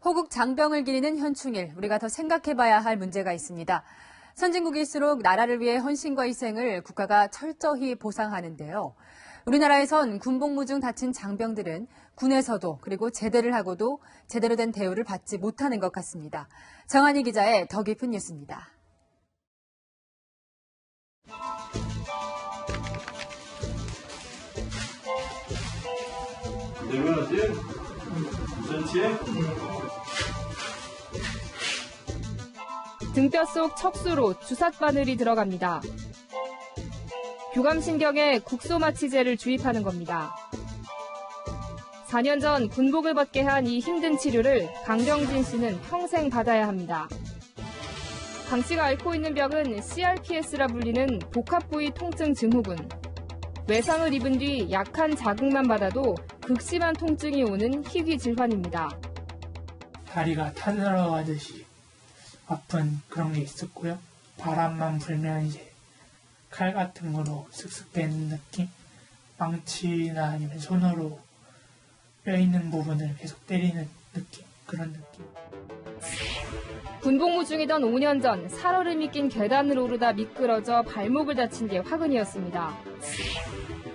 호국 장병을 기리는 현충일, 우리가 더 생각해봐야 할 문제가 있습니다. 선진국일수록 나라를 위해 헌신과 희생을 국가가 철저히 보상하는데요. 우리나라에선 군복무 중 다친 장병들은 군에서도 그리고 제대를 하고도 제대로 된 대우를 받지 못하는 것 같습니다. 정한희 기자의 더 깊은 뉴스입니다. 등뼈 속 척수로 주삿바늘이 들어갑니다. 교감신경에 국소마취제를 주입하는 겁니다. 4년 전 군복을 벗게 한 이 힘든 치료를 강병진 씨는 평생 받아야 합니다. 강 씨가 앓고 있는 병은 CRPS라 불리는 복합부위 통증 증후군. 외상을 입은 뒤 약한 자극만 받아도 극심한 통증이 오는 희귀 질환입니다. 다리가 타들어가듯이 아픈 그런 게 있었고요. 바람만 불면 이제 칼 같은 거로 슥슥 베는 느낌? 망치나 아니면 손으로 뼈 있는 부분을 계속 때리는 느낌? 그런 느낌. 군복무 중이던 5년 전 살얼음이 낀 계단을 오르다 미끄러져 발목을 다친 게 화근이었습니다.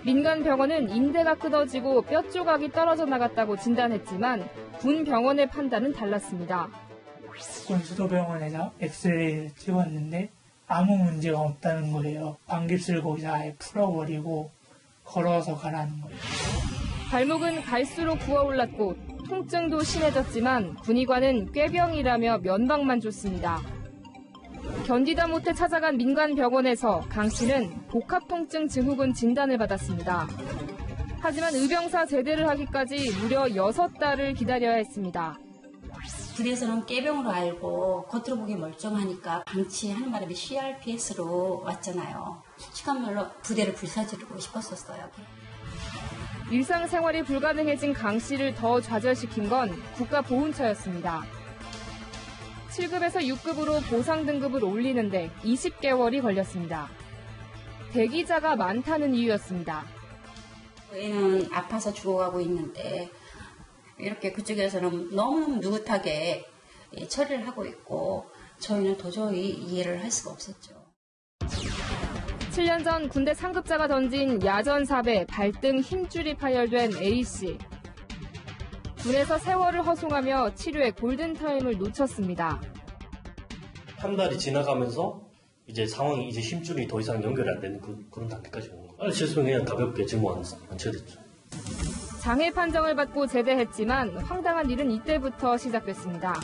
민간 병원은 인대가 끊어지고 뼈 조각이 떨어져 나갔다고 진단했지만 군 병원의 판단은 달랐습니다. 군수도병원에서 엑스레이를 찍었는데 아무 문제가 없다는 거예요. 방깁슬 거기서 아예 풀어버리고 걸어서 가라는 거예요. 발목은 갈수록 부어올랐고 통증도 심해졌지만 군의관은 꾀병이라며 면박만 줬습니다. 견디다 못해 찾아간 민간 병원에서 강 씨는 복합통증 증후군 진단을 받았습니다. 하지만 의병사 제대를 하기까지 무려 6달을 기다려야 했습니다. 부대에서는 꾀병으로 알고 겉으로 보기 멀쩡하니까 방치하는 바람에 CRPS로 왔잖아요. 시간별로 부대를 불사지르고 싶었었어요. 일상생활이 불가능해진 강 씨를 더 좌절시킨 건 국가보훈처였습니다. 7급에서 6급으로 보상 등급을 올리는데 20개월이 걸렸습니다. 대기자가 많다는 이유였습니다. 저희는 아파서 죽어가고 있는데 이렇게 그쪽에서는 너무 느긋하게 처리를 하고 있고 저희는 도저히 이해를 할 수가 없었죠. 7년 전 군대 상급자가 던진 야전삽에 발등 힘줄이 파열된 A씨. 군에서 세월을 허송하며 치료의 골든타임을 놓쳤습니다. 한 달이 지나가면서 이제 상황이 이제 힘줄이 더 이상 연결이 안 되는 그런 단계까지 온 거예요. 죄송해요. 가볍게 증오 안 쳐댔죠. 장애 판정을 받고 제대했지만 황당한 일은 이때부터 시작됐습니다.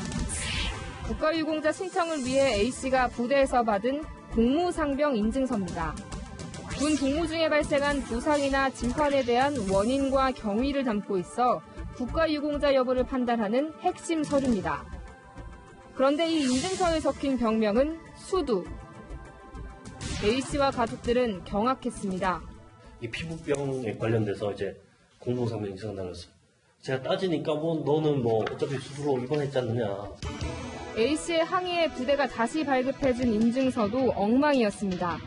국가유공자 신청을 위해 A씨가 부대에서 받은 공무상병 인증서입니다. 군 복무 중에 발생한 부상이나 질환에 대한 원인과 경위를 담고 있어 국가유공자 여부를 판단하는 핵심 서류입니다. 그런데 이 인증서에 적힌 병명은 수두. A씨와 가족들은 경악했습니다. 이 피부병에 관련돼서 이제 공무상병 인증을 나눴어요. 제가 따지니까 너는 어차피 수두로 입원했지 않느냐. A씨의 항의에 부대가 다시 발급해준 인증서도 엉망이었습니다.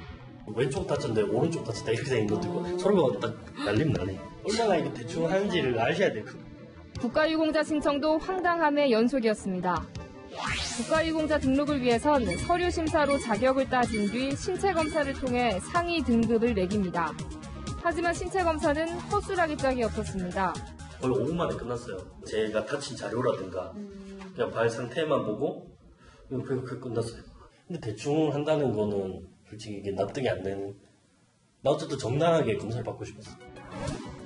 왼쪽 다쳤는데 오른쪽 다쳤다 이렇게 돼 있는 것도 서로가 딱 날리면 나네. 얼마나 이거 대충 하는지를 아셔야 돼요. 국가유공자 신청도 황당함의 연속이었습니다. 국가유공자 등록을 위해선 서류 심사로 자격을 따진 뒤 신체 검사를 통해 상위 등급을 매깁니다. 하지만 신체 검사는 허술하기 짝이 없었습니다. 거의 5분 만에 끝났어요. 제가 다친 자료라든가 그냥 발 상태만 보고 그 끝났어요. 근데 대충 한다는 거는 솔직히 이게 납득이 안 되는. 나 어쨌든 정당하게 검사를 받고 싶었어.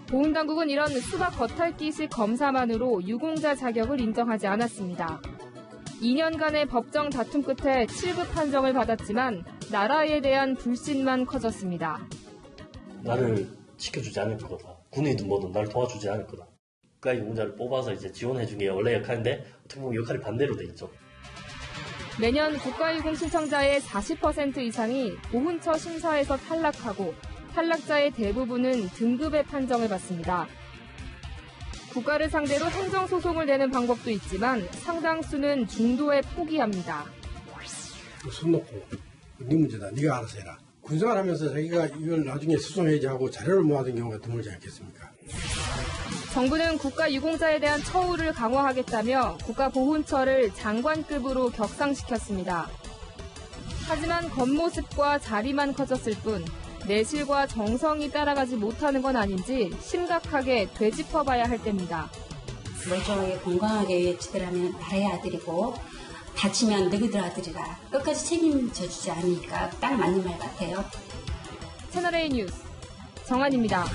보훈당국은 이런 수박 겉핥기식 검사만으로 유공자 자격을 인정하지 않았습니다. 2년간의 법정 다툼 끝에 7급 판정을 받았지만 나라에 대한 불신만 커졌습니다. 나를 지켜주지 않을 거다. 군이든 뭐든 나를 도와주지 않을 거다. 국가유공자를 뽑아서 이제 지원해준 게 원래 역할인데 어떻게 보면 역할이 반대로 돼 있죠. 매년 국가유공 신청자의 40% 이상이 보훈처 심사에서 탈락하고 탈락자의 대부분은 등급의 판정을 받습니다. 국가를 상대로 행정소송을 내는 방법도 있지만 상당수는 중도에 포기합니다. 손 놓고 네 문제다. 네가 알아서 해라. 군생활하면서 자기가 이걸 나중에 수송해야지 하고 자료를 모아둔 경우가 드물지 않겠습니까? 정부는 국가유공자에 대한 처우를 강화하겠다며 국가보훈처를 장관급으로 격상시켰습니다. 하지만 겉모습과 자리만 커졌을 뿐 내실과 정성이 따라가지 못하는 건 아닌지 심각하게 되짚어봐야 할 때입니다. 멀쩡하게 건강하게 지내라면 나라의 아들이고 다치면 너희들 아들이라 끝까지 책임져 주지 않으니까 딱 맞는 말 같아요. 채널A 뉴스 정한입니다.